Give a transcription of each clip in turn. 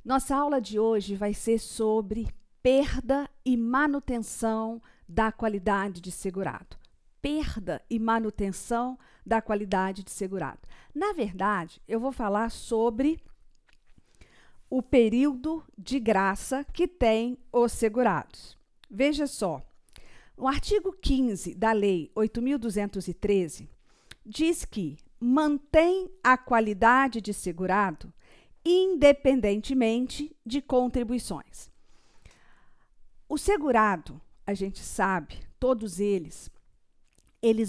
Nossa aula de hoje vai ser sobre perda e manutenção da qualidade de segurado. Perda e manutenção da qualidade de segurado. Na verdade, eu vou falar sobre o período de graça que tem os segurados. Veja só, o artigo 15 da Lei 8.213 diz que mantém a qualidade de segurado independentemente de contribuições. O segurado, a gente sabe, todos eles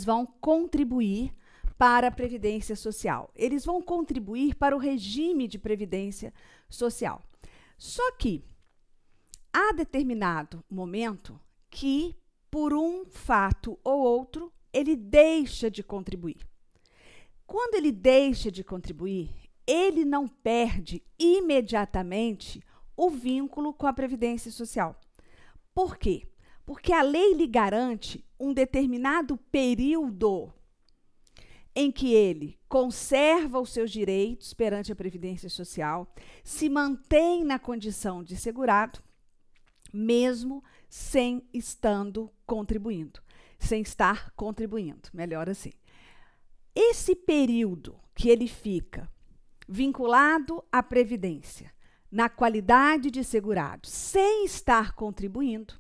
vão contribuir para a Previdência Social. Eles vão contribuir para o regime de Previdência Social. Só que há determinado momento que, por um fato ou outro, ele deixa de contribuir. Quando ele deixa de contribuir, ele não perde imediatamente o vínculo com a Previdência Social. Por quê? Porque a lei lhe garante um determinado período em que ele conserva os seus direitos perante a Previdência Social, se mantém na condição de segurado, mesmo sem estar contribuindo, melhor assim. Esse período que ele fica vinculado à Previdência, na qualidade de segurado, sem estar contribuindo,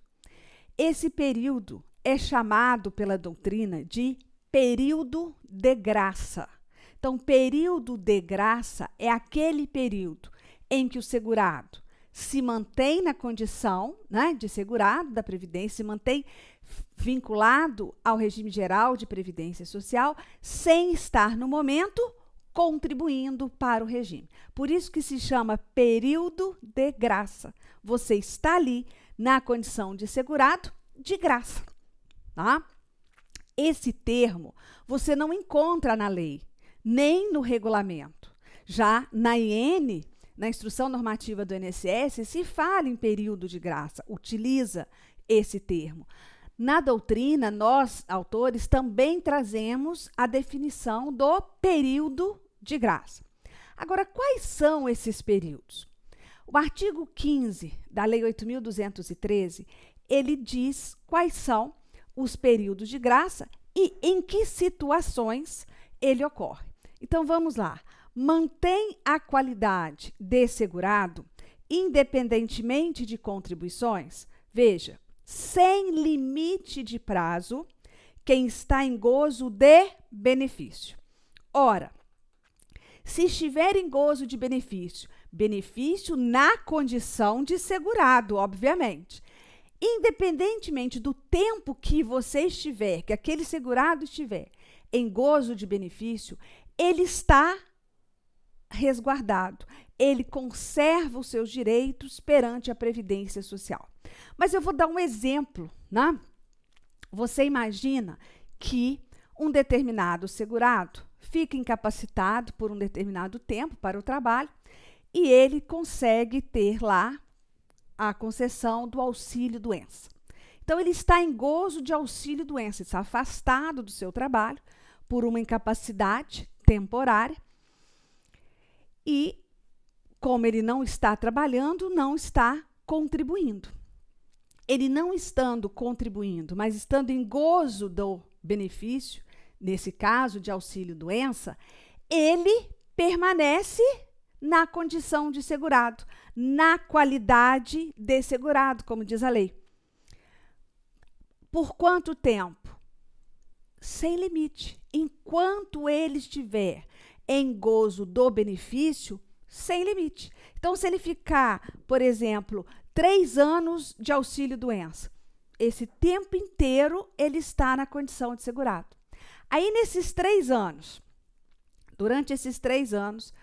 esse período é chamado pela doutrina de período de graça. Então, período de graça é aquele período em que o segurado se mantém na condição, de segurado da Previdência, se mantém vinculado ao regime geral de Previdência Social, sem estar, no momento, contribuindo para o regime. Por isso que se chama período de graça. Você está ali na condição de segurado de graça. Tá? Esse termo você não encontra na lei, nem no regulamento. Já na IN, na Instrução Normativa do INSS, se fala em período de graça, utiliza esse termo. Na doutrina, nós, autores, também trazemos a definição do período de graça. Agora, quais são esses períodos? O artigo 15 da Lei 8.213, ele diz quais são os períodos de graça e em que situações ele ocorre. Então, vamos lá. Mantém a qualidade de segurado independentemente de contribuições? Veja, sem limite de prazo, quem está em gozo de benefício. Ora, se estiver em gozo de benefício, benefício na condição de segurado, obviamente. Independentemente do tempo que você estiver, que aquele segurado estiver em gozo de benefício, ele está resguardado. Ele conserva os seus direitos perante a Previdência Social. Mas eu vou dar um exemplo, né? Você imagina que um determinado segurado fica incapacitado por um determinado tempo para o trabalho e ele consegue ter lá a concessão do auxílio-doença. Então, ele está em gozo de auxílio-doença, está afastado do seu trabalho por uma incapacidade temporária e, como ele não está trabalhando, não está contribuindo. Ele não estando contribuindo, mas estando em gozo do benefício, nesse caso de auxílio-doença, ele permanece na condição de segurado, na qualidade de segurado, como diz a lei. Por quanto tempo? Sem limite. Enquanto ele estiver em gozo do benefício, sem limite. Então, se ele ficar, por exemplo, 3 anos de auxílio-doença, esse tempo inteiro ele está na condição de segurado. Aí, nesses 3 anos, durante esses 3 anos,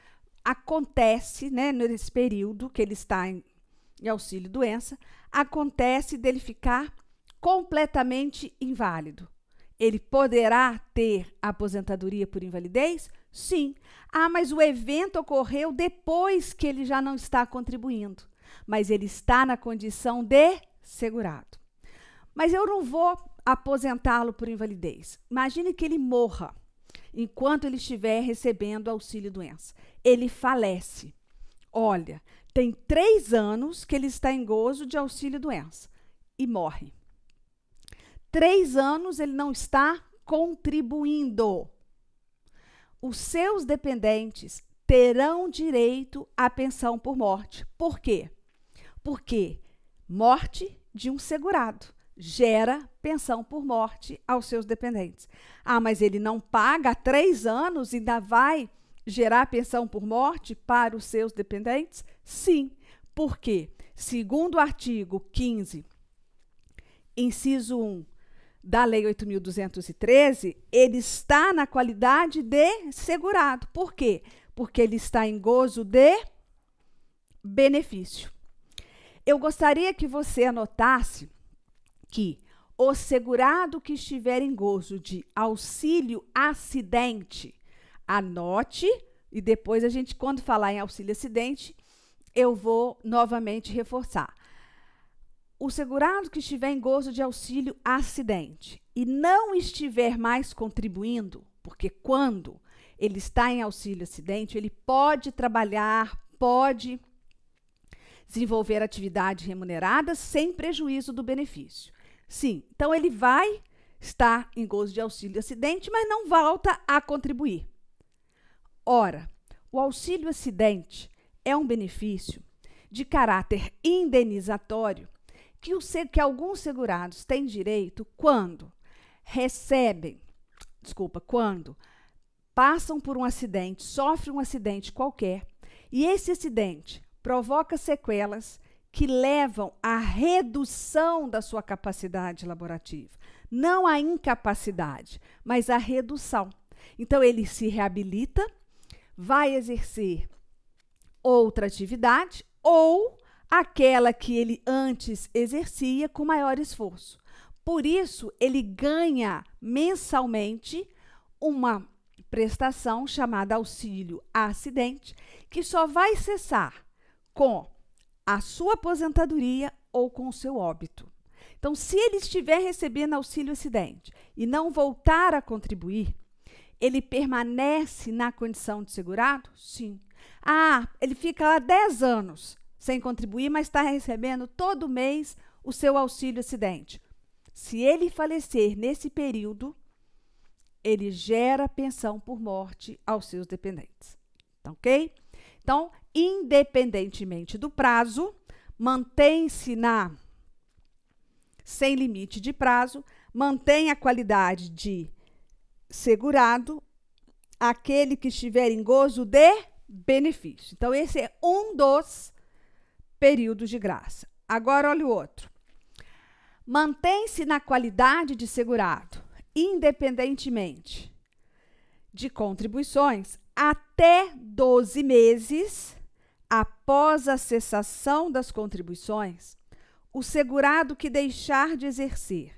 acontece, nesse período que ele está em auxílio-doença, acontece dele ficar completamente inválido. Ele poderá ter aposentadoria por invalidez? Sim. Ah, mas o evento ocorreu depois que ele já não está contribuindo. Mas ele está na condição de segurado. Mas eu não vou aposentá-lo por invalidez. Imagine que ele morra enquanto ele estiver recebendo auxílio-doença. Ele falece. Olha, tem 3 anos que ele está em gozo de auxílio-doença e morre. 3 anos ele não está contribuindo. Os seus dependentes terão direito à pensão por morte. Por quê? Porque morte de um segurado gera pensão por morte aos seus dependentes. Ah, mas ele não paga há 3 anos e ainda vai gerar pensão por morte para os seus dependentes? Sim. Por quê? Segundo o artigo 15, inciso 1 da Lei 8.213, ele está na qualidade de segurado. Por quê? Porque ele está em gozo de benefício. Eu gostaria que você anotasse que o segurado que estiver em gozo de auxílio acidente, anote, e depois a gente, quando falar em auxílio acidente, eu vou novamente reforçar. O segurado que estiver em gozo de auxílio acidente e não estiver mais contribuindo, porque quando ele está em auxílio acidente, ele pode trabalhar, pode desenvolver atividade remunerada sem prejuízo do benefício. Sim, então ele vai estar em gozo de auxílio acidente, mas não volta a contribuir. Ora, o auxílio acidente é um benefício de caráter indenizatório que alguns segurados têm direito quando quando passam por um acidente, sofrem um acidente qualquer, e esse acidente provoca sequelas que levam à redução da sua capacidade laborativa. Não a incapacidade, mas a redução. Então, ele se reabilita, vai exercer outra atividade ou aquela que ele antes exercia com maior esforço. Por isso, ele ganha mensalmente uma prestação chamada auxílio acidente, que só vai cessar com a sua aposentadoria ou com o seu óbito. Então, se ele estiver recebendo auxílio acidente e não voltar a contribuir, ele permanece na condição de segurado? Sim. Ah, ele fica lá 10 anos sem contribuir, mas está recebendo todo mês o seu auxílio acidente. Se ele falecer nesse período, ele gera pensão por morte aos seus dependentes. Tá, ok? Então, independentemente do prazo, mantém-se sem limite de prazo, mantém a qualidade de segurado aquele que estiver em gozo de benefício. Então, esse é um dos períodos de graça. Agora, olha o outro. Mantém-se na qualidade de segurado, independentemente de contribuições, até 12 meses após a cessação das contribuições, o segurado que deixar de exercer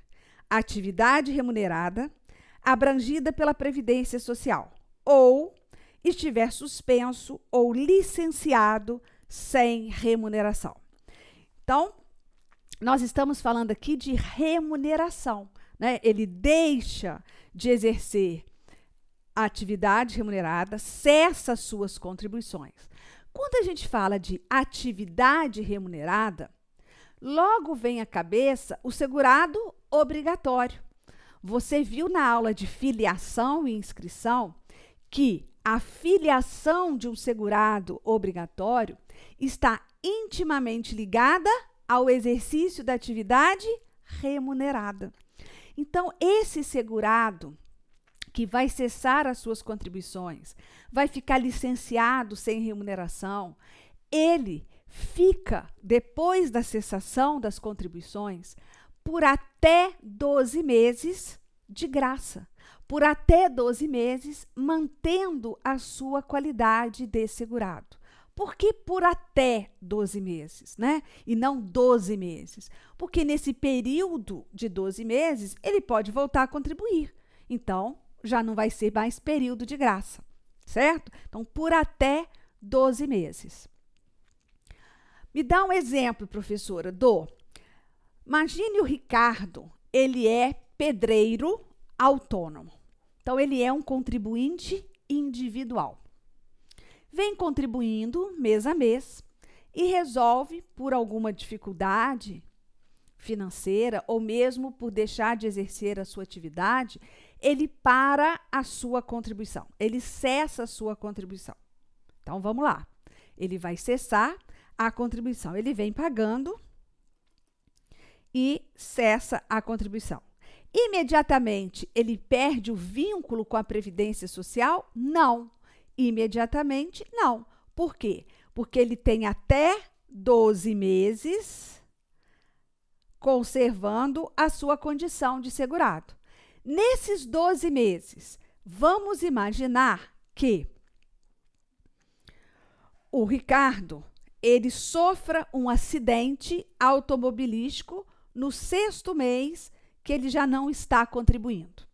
atividade remunerada abrangida pela Previdência Social ou estiver suspenso ou licenciado sem remuneração. Então, nós estamos falando aqui de remuneração, né? Ele deixa de exercer a atividade remunerada, cessa suas contribuições. Quando a gente fala de atividade remunerada, logo vem à cabeça o segurado obrigatório. Você viu na aula de filiação e inscrição que a filiação de um segurado obrigatório está intimamente ligada ao exercício da atividade remunerada. Então, esse segurado que vai cessar as suas contribuições, vai ficar licenciado sem remuneração, ele fica, depois da cessação das contribuições, por até 12 meses de graça. Por até 12 meses, mantendo a sua qualidade de segurado. Por que por até 12 meses, né? E não 12 meses? Porque nesse período de 12 meses, ele pode voltar a contribuir. Então, já não vai ser mais período de graça, certo? Então, por até 12 meses. Me dá um exemplo, professora, imagine o Ricardo, ele é pedreiro autônomo. Então, ele é um contribuinte individual. Vem contribuindo mês a mês e resolve, por alguma dificuldade financeira ou mesmo por deixar de exercer a sua atividade, ele para a sua contribuição, ele cessa a sua contribuição. Então, vamos lá. Ele vai cessar a contribuição. Ele vem pagando e cessa a contribuição. Imediatamente, ele perde o vínculo com a Previdência Social? Não. Imediatamente, não. Por quê? Porque ele tem até 12 meses conservando a sua condição de segurado. Nesses 12 meses, vamos imaginar que o Ricardo, ele sofra um acidente automobilístico no 6º mês que ele já não está contribuindo.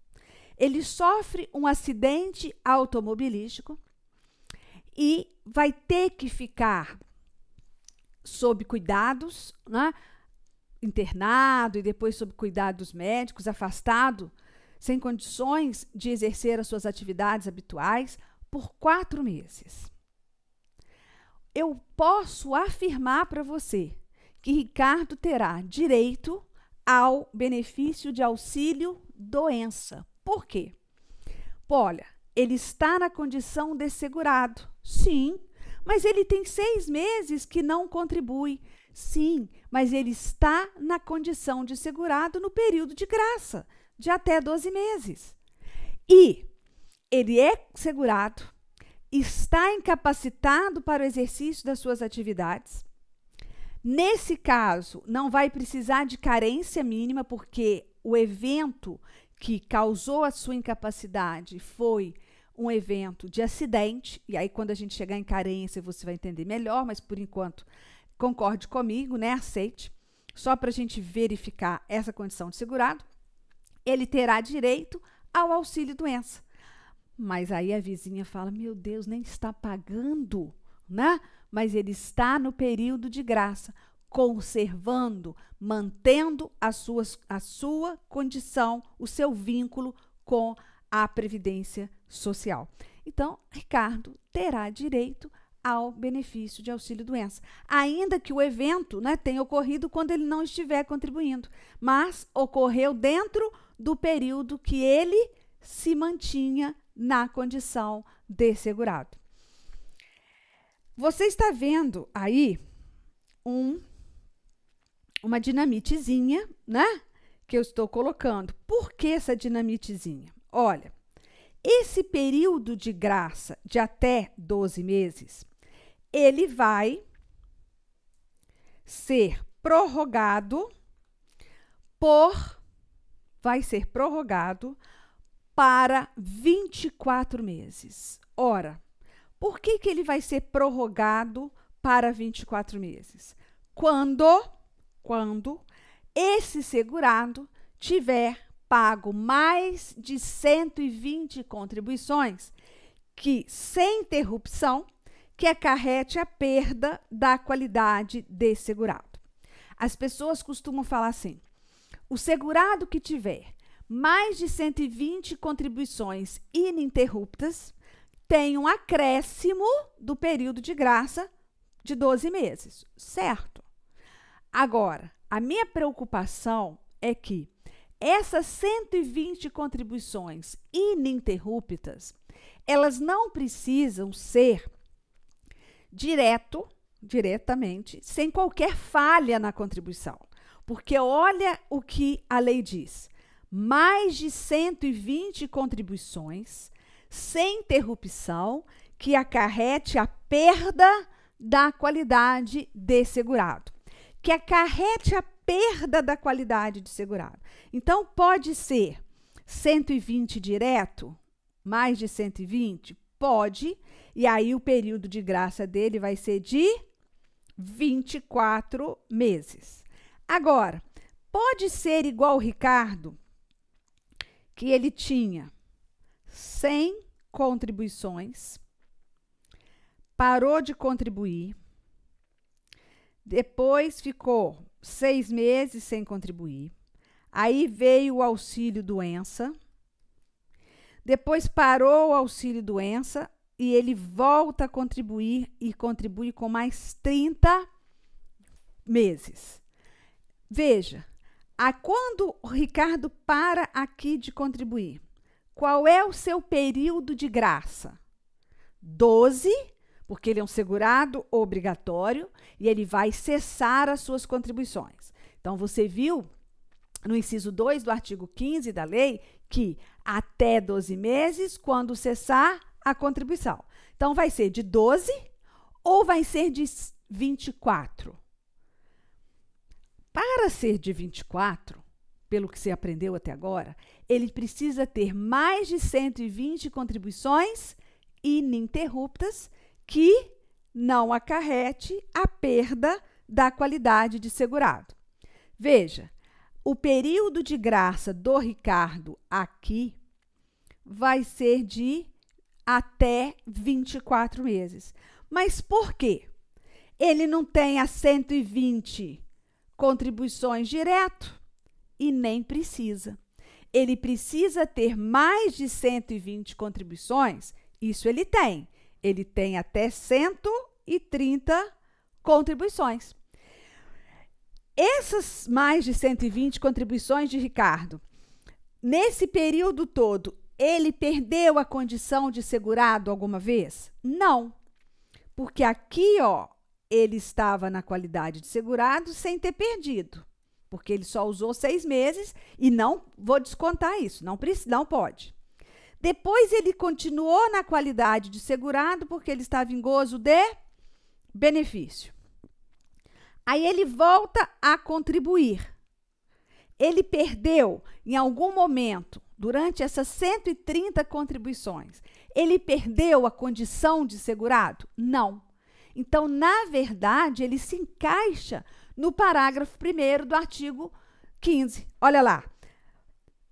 Ele sofre um acidente automobilístico e vai ter que ficar sob cuidados, né? Internado e depois sob cuidados médicos, afastado, sem condições de exercer as suas atividades habituais por 4 meses. Eu posso afirmar para você que Ricardo terá direito ao benefício de auxílio doença. Por quê? Olha, ele está na condição de segurado, sim, mas ele tem 6 meses que não contribui. Sim, mas ele está na condição de segurado no período de graça, de até 12 meses. E ele é segurado, está incapacitado para o exercício das suas atividades. Nesse caso, não vai precisar de carência mínima, porque o evento que causou a sua incapacidade foi um evento de acidente, e aí quando a gente chegar em carência você vai entender melhor, mas por enquanto concorde comigo, né? Aceite, só para a gente verificar essa condição de segurado, ele terá direito ao auxílio doença. Mas aí a vizinha fala, meu Deus, nem está pagando, né? Mas ele está no período de graça, conservando, mantendo a sua condição, o seu vínculo com a Previdência Social. Então, Ricardo terá direito ao benefício de auxílio-doença, ainda que o evento, né, tenha ocorrido quando ele não estiver contribuindo, mas ocorreu dentro do período que ele se mantinha na condição de segurado. Você está vendo aí uma dinamitezinha, né, que eu estou colocando. Por que essa dinamitezinha? Olha, esse período de graça de até 12 meses, ele vai ser prorrogado para 24 meses. Ora, por que ele vai ser prorrogado para 24 meses? Quando esse segurado tiver pago mais de 120 contribuições, que sem interrupção, que acarrete a perda da qualidade de segurado. As pessoas costumam falar assim, o segurado que tiver mais de 120 contribuições ininterruptas tem um acréscimo do período de graça de 12 meses, certo? Agora, a minha preocupação é que essas 120 contribuições ininterruptas, elas não precisam ser diretamente, sem qualquer falha na contribuição. Porque olha o que a lei diz. Mais de 120 contribuições, sem interrupção, que acarrete a perda da qualidade de segurado. Que acarrete a perda da qualidade de segurado. Então, pode ser 120 direto, mais de 120? Pode. E aí, o período de graça dele vai ser de 24 meses. Agora, pode ser igual o Ricardo, que ele tinha 100 contribuições, parou de contribuir, depois ficou 6 meses sem contribuir, aí veio o auxílio-doença, depois parou o auxílio-doença e ele volta a contribuir e contribui com mais 30 meses. Veja, quando o Ricardo para aqui de contribuir, qual é o seu período de graça? 12, porque ele é um segurado obrigatório e ele vai cessar as suas contribuições. Então, você viu no inciso 2 do artigo 15 da lei que até 12 meses, quando cessar a contribuição. Então, vai ser de 12 ou vai ser de 24? Para ser de 24, pelo que você aprendeu até agora, ele precisa ter mais de 120 contribuições ininterruptas que não acarrete a perda da qualidade de segurado. Veja, o período de graça do Ricardo aqui vai ser de até 24 meses. Mas por quê? Ele não tem as 120 contribuições direto e nem precisa. Ele precisa ter mais de 120 contribuições, isso ele tem. Ele tem até 130 contribuições. Essas mais de 120 contribuições de Ricardo, nesse período todo, ele perdeu a condição de segurado alguma vez? Não. Porque aqui, ó, ele estava na qualidade de segurado sem ter perdido. Porque ele só usou 6 meses e não vou descontar isso, não pode. Depois ele continuou na qualidade de segurado porque ele estava em gozo de benefício. Aí ele volta a contribuir. Ele perdeu em algum momento, durante essas 130 contribuições, ele perdeu a condição de segurado? Não. Então, na verdade, ele se encaixa no parágrafo 1º do artigo 15. Olha lá.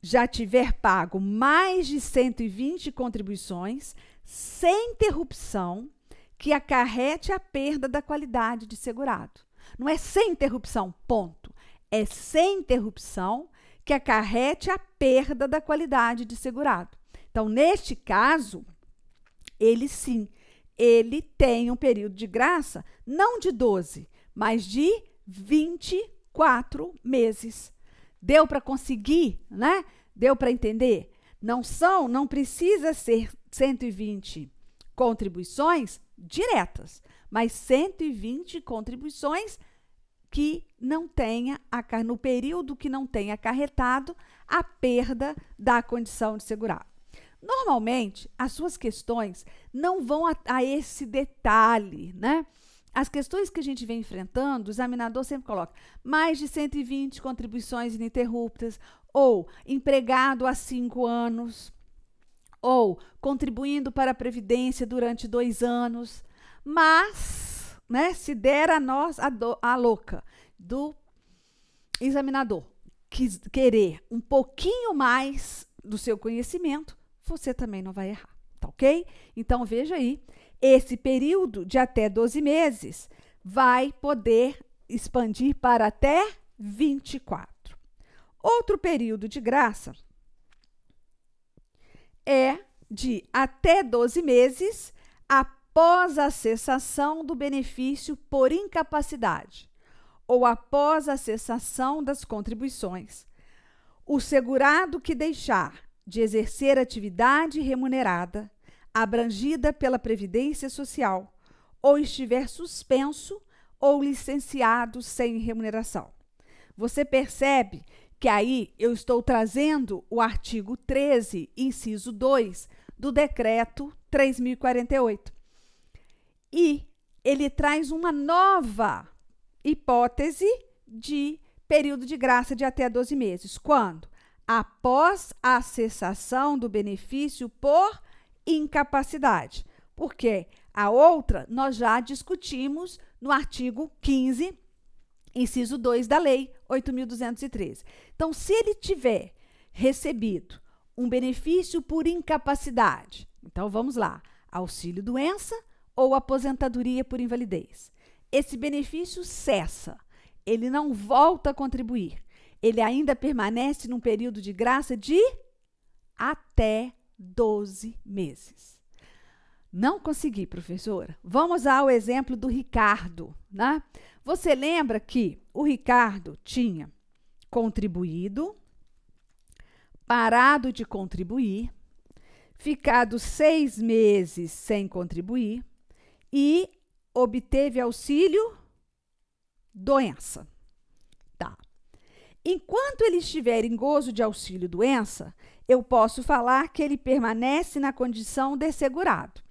Já tiver pago mais de 120 contribuições, sem interrupção, que acarrete a perda da qualidade de segurado. Não é sem interrupção, ponto. É sem interrupção que acarrete a perda da qualidade de segurado. Então, neste caso, ele sim, ele tem um período de graça, não de 12, mas de 24 meses. Deu para conseguir, né? Deu para entender? Não precisa ser 120 contribuições diretas, mas 120 contribuições que não tenha, no período que não tenha acarretado a perda da condição de segurado. Normalmente, as suas questões não vão a esse detalhe, né? As questões que a gente vem enfrentando, o examinador sempre coloca mais de 120 contribuições ininterruptas, ou empregado há 5 anos, ou contribuindo para a Previdência durante 2 anos. Mas, né, se der a nós a louca do examinador querer um pouquinho mais do seu conhecimento, você também não vai errar, tá ok? Então, veja aí, esse período de até 12 meses vai poder expandir para até 24. Outro período de graça é de até 12 meses após a cessação do benefício por incapacidade ou após a cessação das contribuições. O segurado que deixar de exercer atividade remunerada abrangida pela Previdência Social ou estiver suspenso ou licenciado sem remuneração. Você percebe que aí eu estou trazendo o artigo 13, inciso 2, do Decreto 3.048. E ele traz uma nova hipótese de período de graça de até 12 meses. Quando? Após a cessação do benefício por incapacidade. Porque a outra nós já discutimos no artigo 15, inciso 2 da Lei 8.213. Então, se ele tiver recebido um benefício por incapacidade, então vamos lá, auxílio-doença ou aposentadoria por invalidez. Esse benefício cessa, ele não volta a contribuir, ele ainda permanece num período de graça de até 12 meses. Não consegui, professora. Vamos ao exemplo do Ricardo, né? Você lembra que o Ricardo tinha contribuído, parado de contribuir, ficado 6 meses sem contribuir e obteve auxílio doença. Tá. Enquanto ele estiver em gozo de auxílio doença, eu posso falar que ele permanece na condição de segurado.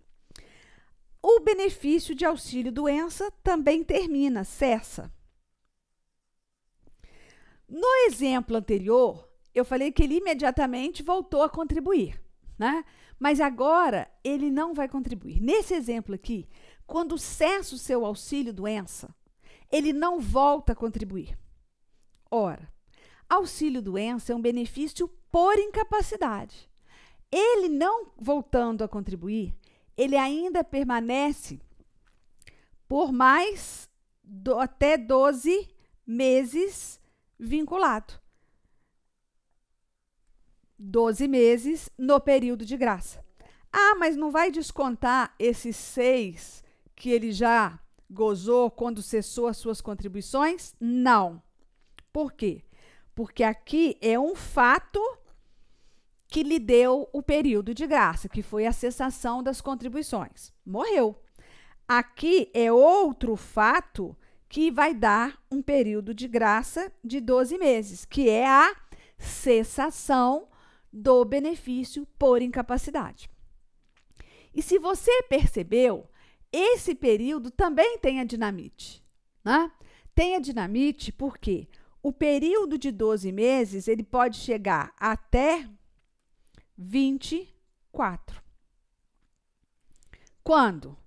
O benefício de auxílio doença também termina, cessa. No exemplo anterior, eu falei que ele imediatamente voltou a contribuir, né? Mas agora ele não vai contribuir. Nesse exemplo aqui, quando cessa o seu auxílio doença, ele não volta a contribuir. Ora, auxílio doença é um benefício por incapacidade. Ele não voltando a contribuir, ele ainda permanece por mais até 12 meses vinculado. 12 meses no período de graça. Ah, mas não vai descontar esses 6 que ele já gozou quando cessou as suas contribuições? Não. Por quê? Porque aqui é um fato que lhe deu o período de graça, que foi a cessação das contribuições. Morreu. Aqui é outro fato que vai dar um período de graça de 12 meses, que é a cessação do benefício por incapacidade. E se você percebeu, esse período também tem a dinamite, né? Tem a dinamite porque o período de 12 meses, ele pode chegar até 24. Quando?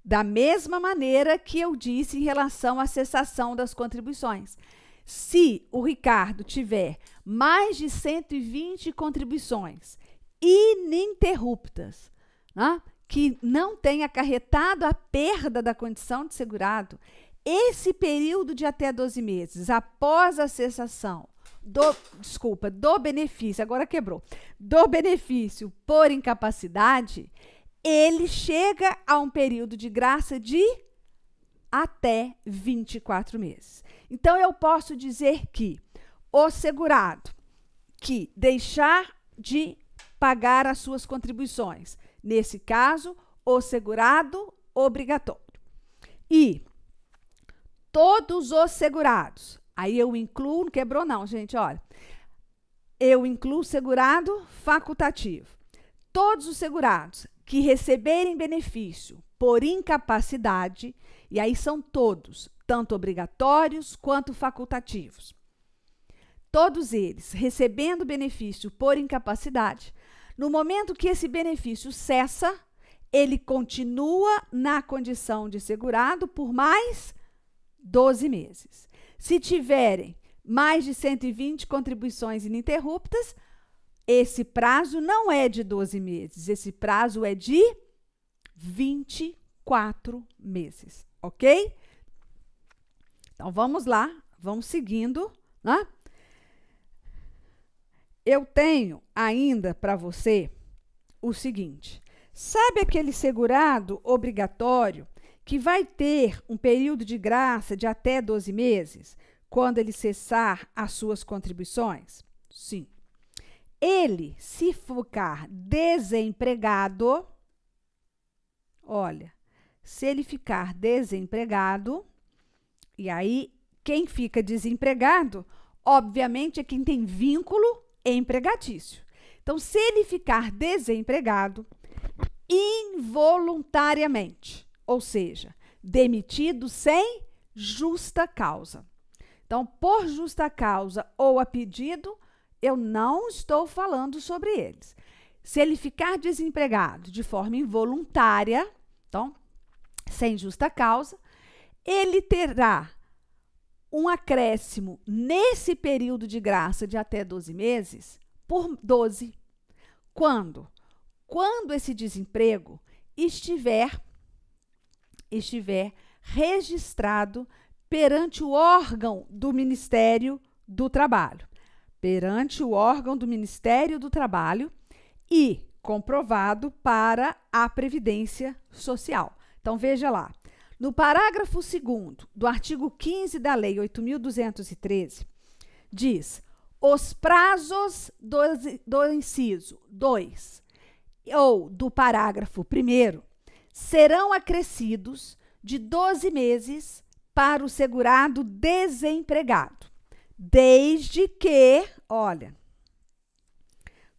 Da mesma maneira que eu disse em relação à cessação das contribuições. Se o Ricardo tiver mais de 120 contribuições ininterruptas, né, que não tenha acarretado a perda da condição de segurado, esse período de até 12 meses, após a cessação do benefício, agora quebrou, do benefício por incapacidade, ele chega a um período de graça de até 24 meses. Então, eu posso dizer que o segurado que deixar de pagar as suas contribuições, nesse caso, o segurado obrigatório. E todos os segurados, aí eu incluo, não quebrou não, gente, olha, eu incluo segurado facultativo. Todos os segurados que receberem benefício por incapacidade, e aí são todos, tanto obrigatórios quanto facultativos. Todos eles recebendo benefício por incapacidade, no momento que esse benefício cessa, ele continua na condição de segurado por mais 12 meses. Se tiverem mais de 120 contribuições ininterruptas, esse prazo não é de 12 meses, esse prazo é de 24 meses, ok? Então, vamos lá, vamos seguindo, né? Eu tenho ainda para você o seguinte, sabe aquele segurado obrigatório que vai ter um período de graça de até 12 meses, quando ele cessar as suas contribuições? Sim. Ele, se ficar desempregado, olha, se ele ficar desempregado, e aí quem fica desempregado, obviamente, é quem tem vínculo empregatício. Então, se ele ficar desempregado involuntariamente, ou seja, demitido sem justa causa. Então, por justa causa ou a pedido, eu não estou falando sobre eles. Se ele ficar desempregado de forma involuntária, então, sem justa causa, ele terá um acréscimo nesse período de graça de até 12 meses por 12. Quando? Quando esse desemprego estiver registrado perante o órgão do Ministério do Trabalho. Perante o órgão do Ministério do Trabalho e comprovado para a Previdência Social. Então, veja lá. No parágrafo 2º do artigo 15 da Lei 8.213, diz: os prazos do inciso 2 ou do parágrafo 1º serão acrescidos de 12 meses para o segurado desempregado, desde que, olha,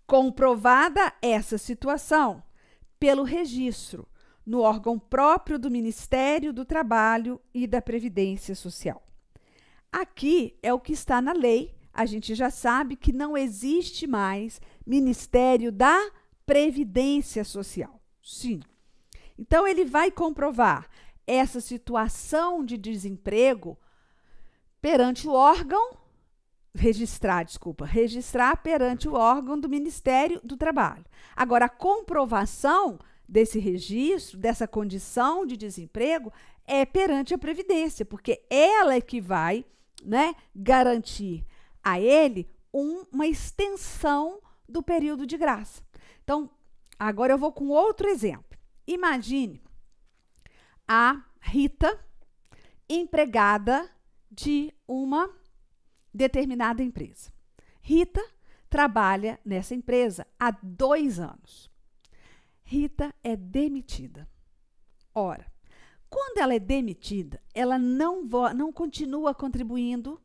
comprovada essa situação pelo registro no órgão próprio do Ministério do Trabalho e da Previdência Social. Aqui é o que está na lei. A gente já sabe que não existe mais Ministério da Previdência Social. Sim. Então, ele vai comprovar essa situação de desemprego perante o órgão, registrar perante o órgão do Ministério do Trabalho. Agora, a comprovação desse registro, dessa condição de desemprego, é perante a Previdência, porque ela é que vai, né, garantir a ele uma extensão do período de graça. Então, agora eu vou com outro exemplo. Imagine a Rita, empregada de uma determinada empresa. Rita trabalha nessa empresa há 2 anos. Rita é demitida. Ora, quando ela é demitida, ela não continua contribuindo,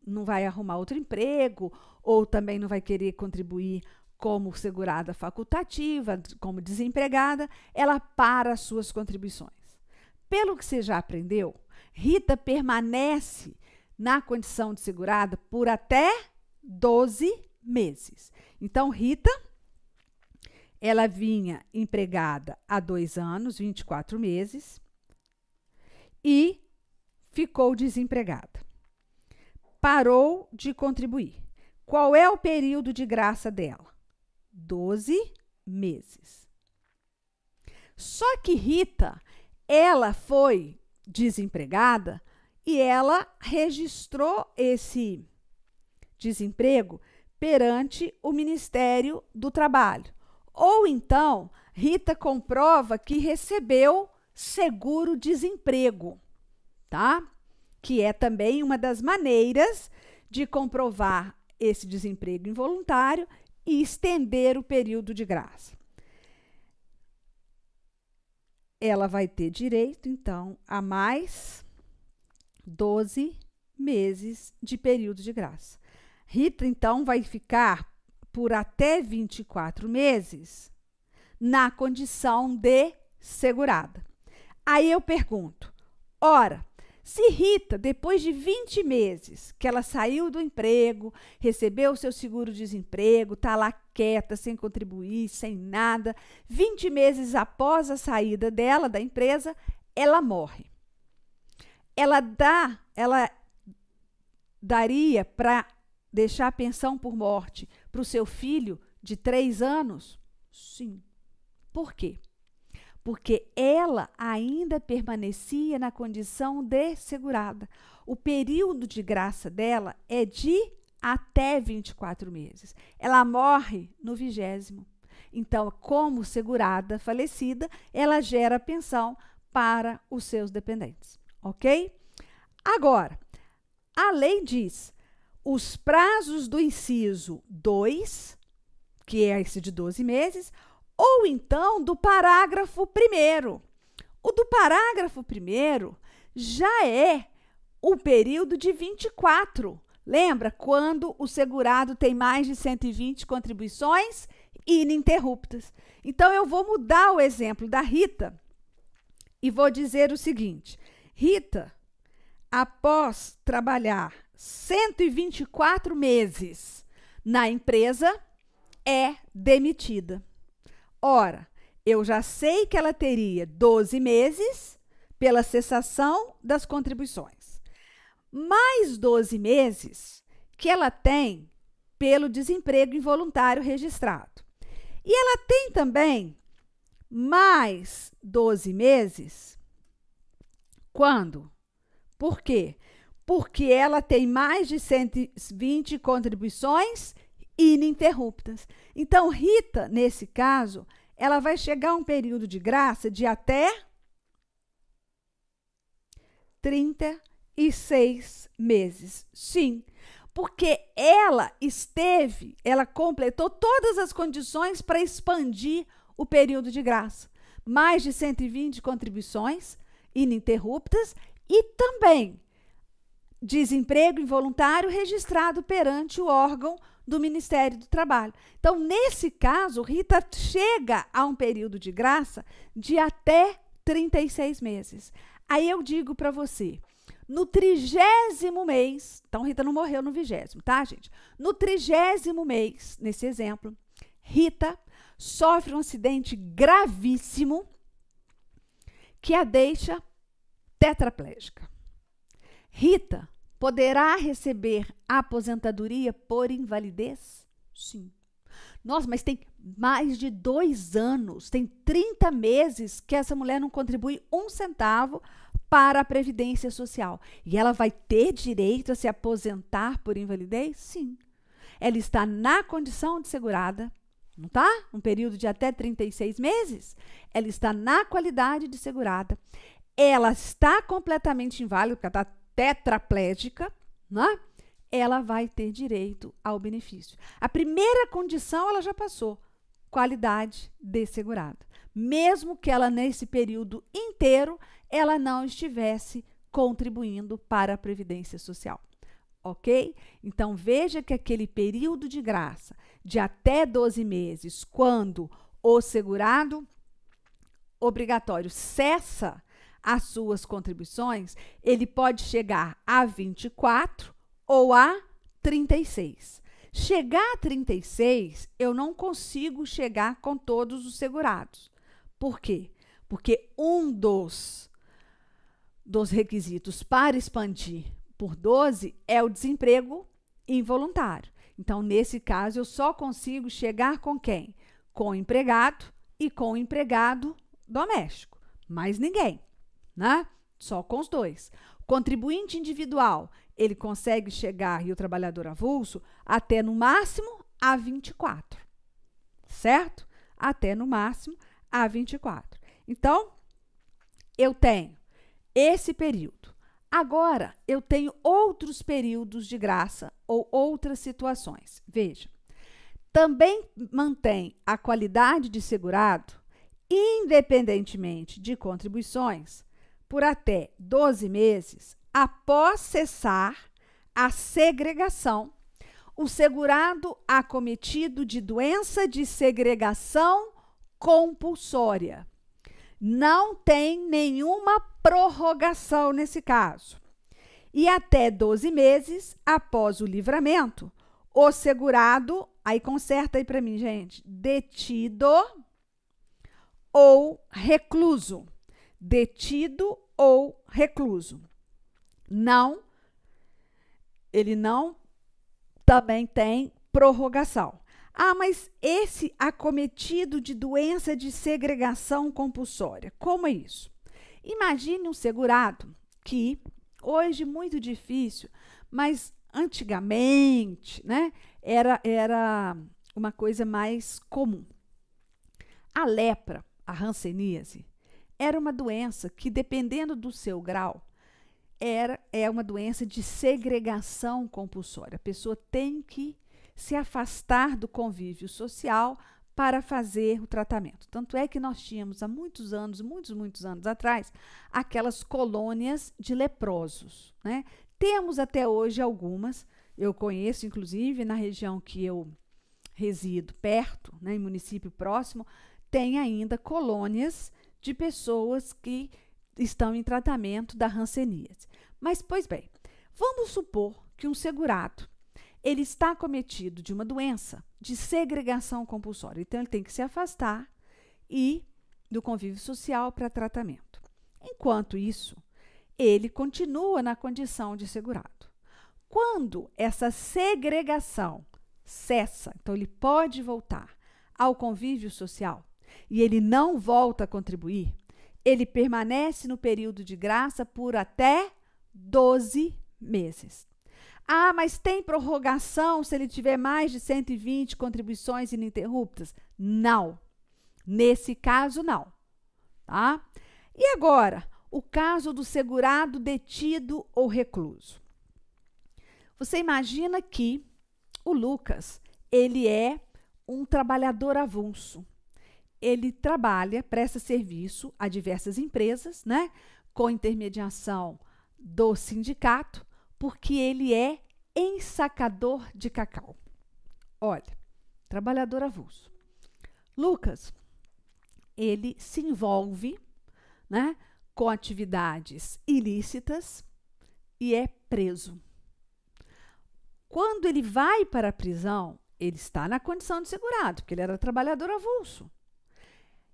não vai arrumar outro emprego, ou também não vai querer contribuir como segurada facultativa, como desempregada, ela para as suas contribuições. Pelo que você já aprendeu, Rita permanece na condição de segurada por até 12 meses. Então, Rita, ela vinha empregada há 2 anos, 24 meses, e ficou desempregada. Parou de contribuir. Qual é o período de graça dela? 12 meses. Só que Rita, ela foi desempregada e ela registrou esse desemprego perante o Ministério do Trabalho. Ou então, Rita comprova que recebeu seguro-desemprego, tá? Que é também uma das maneiras de comprovar esse desemprego involuntário e estender o período de graça. Ela vai ter direito, então, a mais 12 meses de período de graça. Rita, então, vai ficar por até 24 meses na condição de segurada. Aí eu pergunto, ora, se Rita, depois de 20 meses que ela saiu do emprego, recebeu o seu seguro-desemprego, está lá quieta, sem contribuir, sem nada, 20 meses após a saída dela da empresa, ela morre. Ela daria para deixar a pensão por morte para o seu filho de 3 anos? Sim. Por quê? Porque ela ainda permanecia na condição de segurada. O período de graça dela é de até 24 meses. Ela morre no 20º. Então, como segurada falecida, ela gera pensão para os seus dependentes, ok? Agora, a lei diz, os prazos do inciso 2, que é esse de 12 meses, ou então do parágrafo 1º. O do parágrafo 1º já é o período de 24. Lembra quando o segurado tem mais de 120 contribuições ininterruptas? Então, eu vou mudar o exemplo da Rita e vou dizer o seguinte. Rita, após trabalhar 124 meses na empresa, é demitida. Ora, eu já sei que ela teria 12 meses pela cessação das contribuições, mais 12 meses que ela tem pelo desemprego involuntário registrado. E ela tem também mais 12 meses quando? Por quê? Porque ela tem mais de 120 contribuições ininterruptas. Então, Rita, nesse caso, ela vai chegar a um período de graça de até 36 meses. Sim, porque ela completou todas as condições para expandir o período de graça. Mais de 120 contribuições ininterruptas e também desemprego involuntário registrado perante o órgão do Ministério do Trabalho. Então, nesse caso, Rita chega a um período de graça de até 36 meses. Aí eu digo para você, no 30º mês, então Rita não morreu no 20º, tá, gente? No 30º mês, nesse exemplo, Rita sofre um acidente gravíssimo que a deixa tetraplégica. Rita poderá receber aposentadoria por invalidez? Sim. Nossa, mas tem mais de 2 anos, tem 30 meses que essa mulher não contribui 1 centavo para a Previdência Social. E ela vai ter direito a se aposentar por invalidez? Sim. Ela está na condição de segurada, não está? Um período de até 36 meses. Ela está na qualidade de segurada. Ela está completamente inválida, porque ela está tetraplégica, né? Ela vai ter direito ao benefício. A primeira condição ela já passou, qualidade de segurada. Mesmo que ela, nesse período inteiro, ela não estivesse contribuindo para a Previdência Social. Ok? Então, veja que aquele período de graça de até 12 meses, quando o segurado obrigatório cessa as suas contribuições, ele pode chegar a 24 ou a 36. Chegar a 36, eu não consigo chegar com todos os segurados. Por quê? Porque um dos requisitos para expandir por 12 é o desemprego involuntário. Então, nesse caso, eu só consigo chegar com quem? Com o empregado e com o empregado doméstico. Mais ninguém, né? Só com os dois. O contribuinte individual, ele consegue chegar, e o trabalhador avulso, até no máximo a 24. Certo? Até no máximo a 24. Então, eu tenho esse período. Agora, eu tenho outros períodos de graça ou outras situações. Veja, também mantém a qualidade de segurado, independentemente de contribuições, por até 12 meses após cessar a segregação, o segurado acometido de doença de segregação compulsória. Não tem nenhuma prorrogação nesse caso. E até 12 meses após o livramento, o segurado, aí conserta aí para mim, gente, detido ou recluso. Detido ou recluso. Não, ele não também tem prorrogação. Ah, mas esse acometido de doença de segregação compulsória, como é isso? Imagine um segurado que, hoje muito difícil, mas antigamente, né, era uma coisa mais comum. A lepra, a hanseníase, era uma doença que, dependendo do seu grau, é uma doença de segregação compulsória. A pessoa tem que se afastar do convívio social para fazer o tratamento. Tanto é que nós tínhamos há muitos anos atrás, aquelas colônias de leprosos, né? Temos até hoje algumas, eu conheço inclusive na região que eu resido perto, né, em município próximo, tem ainda colônias de pessoas que estão em tratamento da hanseníase. Mas, pois bem, vamos supor que um segurado ele está acometido de uma doença de segregação compulsória. Então, ele tem que se afastar do convívio social para tratamento. Enquanto isso, ele continua na condição de segurado. Quando essa segregação cessa, então ele pode voltar ao convívio social e ele não volta a contribuir, ele permanece no período de graça por até 12 meses. Ah, mas tem prorrogação se ele tiver mais de 120 contribuições ininterruptas? Não. Nesse caso, não. Tá? E agora, o caso do segurado detido ou recluso. Você imagina que o Lucas, ele é um trabalhador avulso. Ele trabalha, presta serviço a diversas empresas, né, com intermediação do sindicato, porque ele é ensacador de cacau. Olha, trabalhador avulso. Lucas, ele se envolve, né, com atividades ilícitas e é preso. Quando ele vai para a prisão, ele está na condição de segurado, porque ele era trabalhador avulso.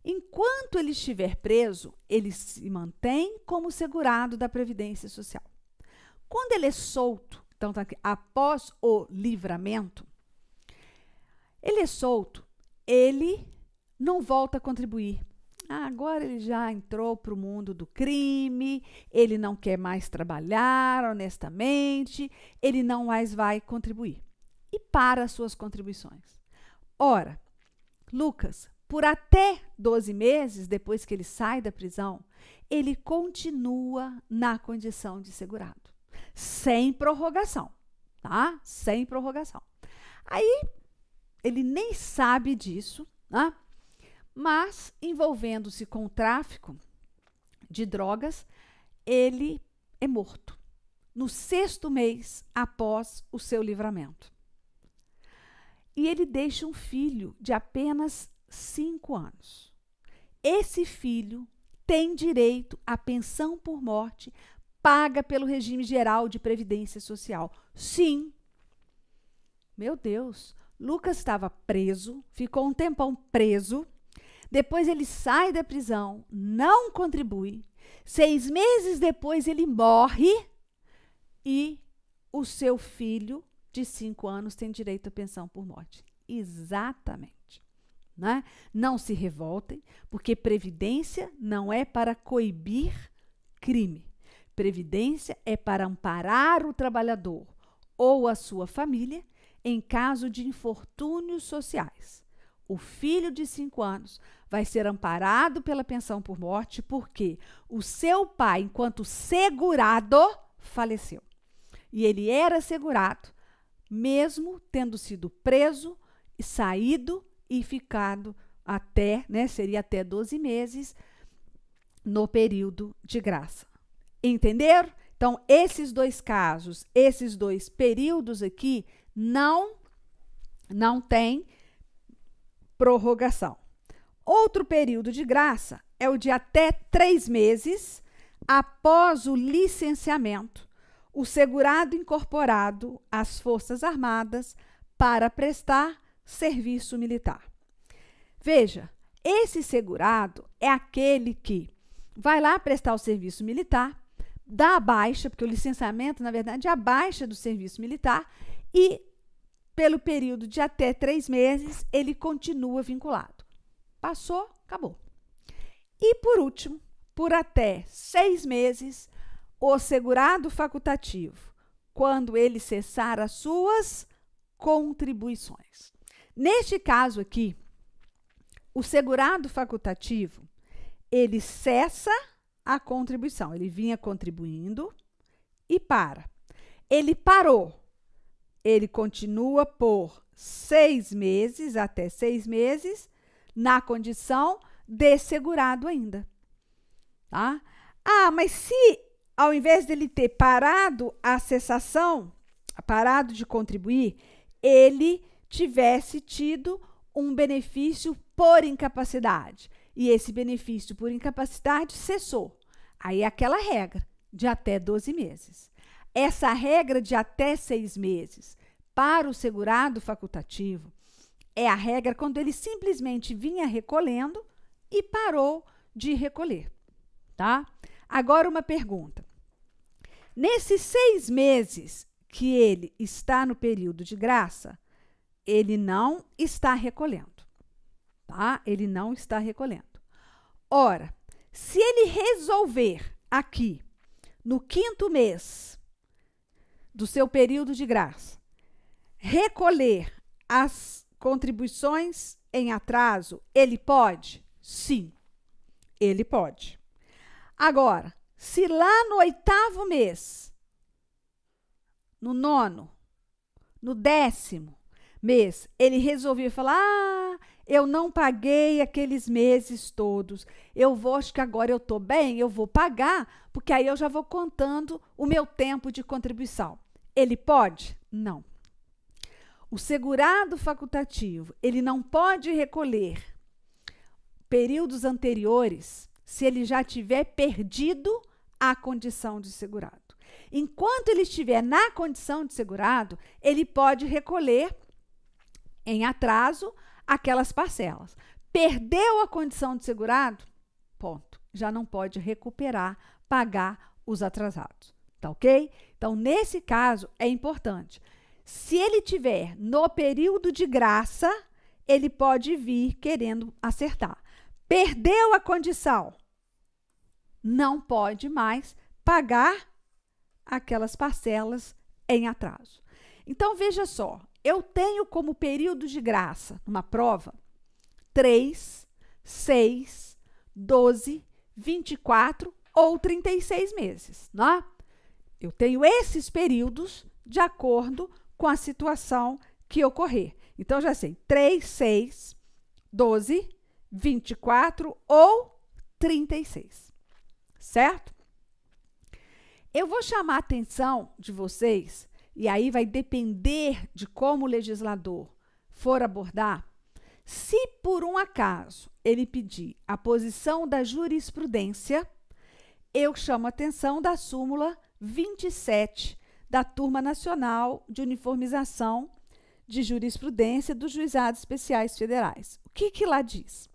Enquanto ele estiver preso, ele se mantém como segurado da Previdência Social. Quando ele é solto, então tá aqui, após o livramento, ele é solto, ele não volta a contribuir. Agora ele já entrou para o mundo do crime, ele não quer mais trabalhar honestamente, ele não mais vai contribuir. E para as suas contribuições. Ora, Lucas, por até 12 meses depois que ele sai da prisão, ele continua na condição de segurado, sem prorrogação, tá? Sem prorrogação. Aí, ele nem sabe disso, né? Mas, envolvendo-se com o tráfico de drogas, ele é morto no 6º mês após o seu livramento. E ele deixa um filho de apenas 5 anos. Esse filho tem direito à pensão por morte paga pelo regime geral de previdência social. Sim. Meu Deus, Lucas estava preso, ficou um tempão preso. Depois ele sai da prisão, não contribui. 6 meses depois ele morre e o seu filho de 5 anos tem direito à pensão por morte. Exatamente. Né? Não se revoltem, porque previdência não é para coibir crime. Previdência é para amparar o trabalhador ou a sua família em caso de infortúnios sociais. O filho de 5 anos vai ser amparado pela pensão por morte porque o seu pai, enquanto segurado, faleceu. E ele era segurado, mesmo tendo sido preso, saído e ficado até, né, seria até 12 meses no período de graça. Entenderam? Então, esses 2 casos, esses 2 períodos aqui, não tem prorrogação. Outro período de graça é o de até 3 meses após o licenciamento, o segurado incorporado às Forças Armadas para prestar serviço militar. Veja, esse segurado é aquele que vai lá prestar o serviço militar, dá a baixa, porque o licenciamento, na verdade, é a baixa do serviço militar e pelo período de até 3 meses, ele continua vinculado. Passou, acabou. E, por último, por até 6 meses, o segurado facultativo, quando ele cessar as suas contribuições. Neste caso aqui, o segurado facultativo, ele cessa a contribuição. Ele vinha contribuindo e para. Ele parou. Ele continua por 6 meses, até 6 meses, na condição de segurado ainda. Tá? Ah, mas se ao invés dele ter parado a cessação, parado de contribuir, ele tivesse tido um benefício por incapacidade, e esse benefício por incapacidade cessou. Aí é aquela regra de até 12 meses. Essa regra de até 6 meses para o segurado facultativo é a regra quando ele simplesmente vinha recolhendo e parou de recolher, tá? Agora uma pergunta. Nesses 6 meses que ele está no período de graça, ele não está recolhendo, tá? Ele não está recolhendo. Ora, se ele resolver aqui, no 5º mês, do seu período de graça, recolher as contribuições em atraso, ele pode? Sim, ele pode. Agora, se lá no 8º mês, no 9º, no 10º mês, ele resolveu falar, eu não paguei aqueles meses todos, acho que agora eu estou bem, eu vou pagar, porque aí eu já vou contando o meu tempo de contribuição. Ele pode? Não. O segurado facultativo, ele não pode recolher períodos anteriores se ele já tiver perdido a condição de segurado. Enquanto ele estiver na condição de segurado, ele pode recolher em atraso aquelas parcelas. Perdeu a condição de segurado? Ponto. Já não pode recuperar, pagar os atrasados. Tá ok? Então, nesse caso, é importante. Se ele tiver no período de graça, ele pode vir querendo acertar. Perdeu a condição, não pode mais pagar aquelas parcelas em atraso. Então, veja só, eu tenho como período de graça, numa prova, 3, 6, 12, 24 ou 36 meses, né? Eu tenho esses períodos de acordo com a situação que ocorrer. Então, já sei, 3, 6, 12, 24 ou 36, certo? Eu vou chamar a atenção de vocês, e aí vai depender de como o legislador for abordar, se por um acaso ele pedir a posição da jurisprudência, eu chamo a atenção da súmula 27 da Turma Nacional de Uniformização de Jurisprudência dos Juizados Especiais Federais. O que lá diz?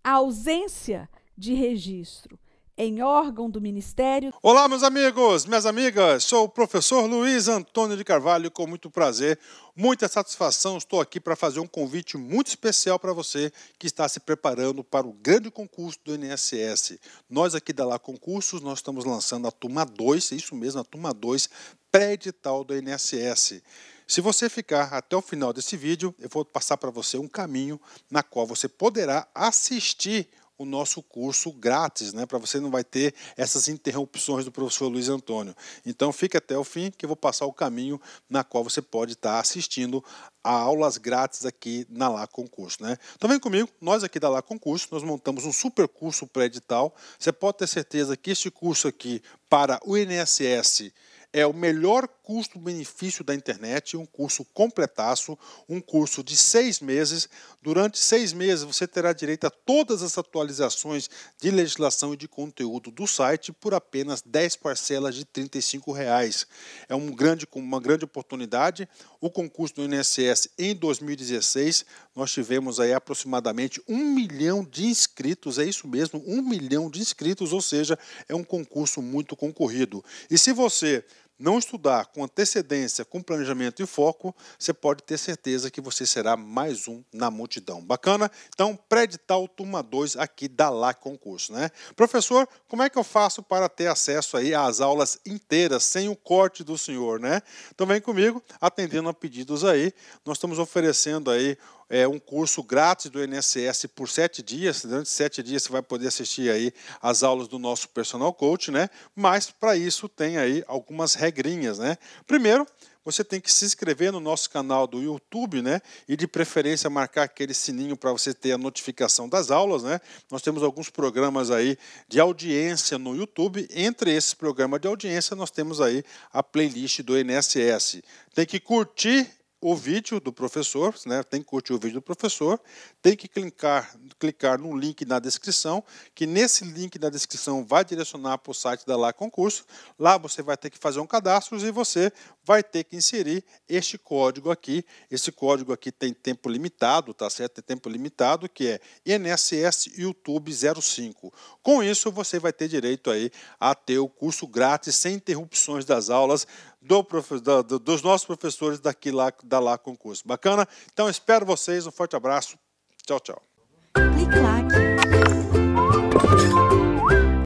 A ausência de registro em órgão do Ministério... Olá, meus amigos, minhas amigas, sou o professor Luiz Antônio de Carvalho, com muito prazer, muita satisfação, estou aqui para fazer um convite muito especial para você que está se preparando para o grande concurso do INSS. Nós aqui da Lá Concursos, nós estamos lançando a turma 2, isso mesmo, a turma 2, pré-edital do INSS. Se você ficar até o final desse vídeo, eu vou passar para você um caminho na qual você poderá assistir o nosso curso grátis, né? Para você não vai ter essas interrupções do professor Luiz Antônio. Então, fique até o fim que eu vou passar o caminho na qual você pode estar assistindo a aulas grátis aqui na Lá Concurso, né? Então, vem comigo, nós aqui da Lá Concurso, nós montamos um super curso pré-edital. Você pode ter certeza que este curso aqui para o INSS é o melhor custo-benefício da internet, um curso completaço, um curso de 6 meses. Durante 6 meses você terá direito a todas as atualizações de legislação e de conteúdo do site por apenas 10 parcelas de R$ 35,00. É uma grande oportunidade. O concurso do INSS em 2016, nós tivemos aí aproximadamente 1 milhão de inscritos, é isso mesmo, 1 milhão de inscritos, ou seja, é um concurso muito concorrido. E se você não estudar com antecedência, com planejamento e foco, você pode ter certeza que você será mais um na multidão. Bacana? Então, pré-edital turma 2 aqui da Lá Concurso, né? Professor, como é que eu faço para ter acesso aí às aulas inteiras, sem o corte do senhor, né? Então, vem comigo, atendendo a pedidos aí. Nós estamos oferecendo aí um curso grátis do INSS por 7 dias. Durante 7 dias você vai poder assistir aí as aulas do nosso personal coach, né? Mas para isso tem aí algumas regrinhas, né? Primeiro, você tem que se inscrever no nosso canal do YouTube, né? E de preferência marcar aquele sininho para você ter a notificação das aulas, né? Nós temos alguns programas aí de audiência no YouTube. Entre esses programas de audiência, nós temos aí a playlist do INSS. Tem que curtir o vídeo do professor, né? Tem que curtir o vídeo do professor, tem que clicar no link na descrição, que nesse link na descrição vai direcionar para o site da Lá Concurso. Lá você vai ter que fazer um cadastro e você vai ter que inserir este código aqui. Esse código aqui tem tempo limitado, tá certo? Tem tempo limitado, que é INSS YouTube 05. Com isso, você vai ter direito aí a ter o curso grátis, sem interrupções das aulas, dos nossos professores daqui da Lá Concurso. Bacana? Então, espero vocês. Um forte abraço. Tchau, tchau. Clique lá.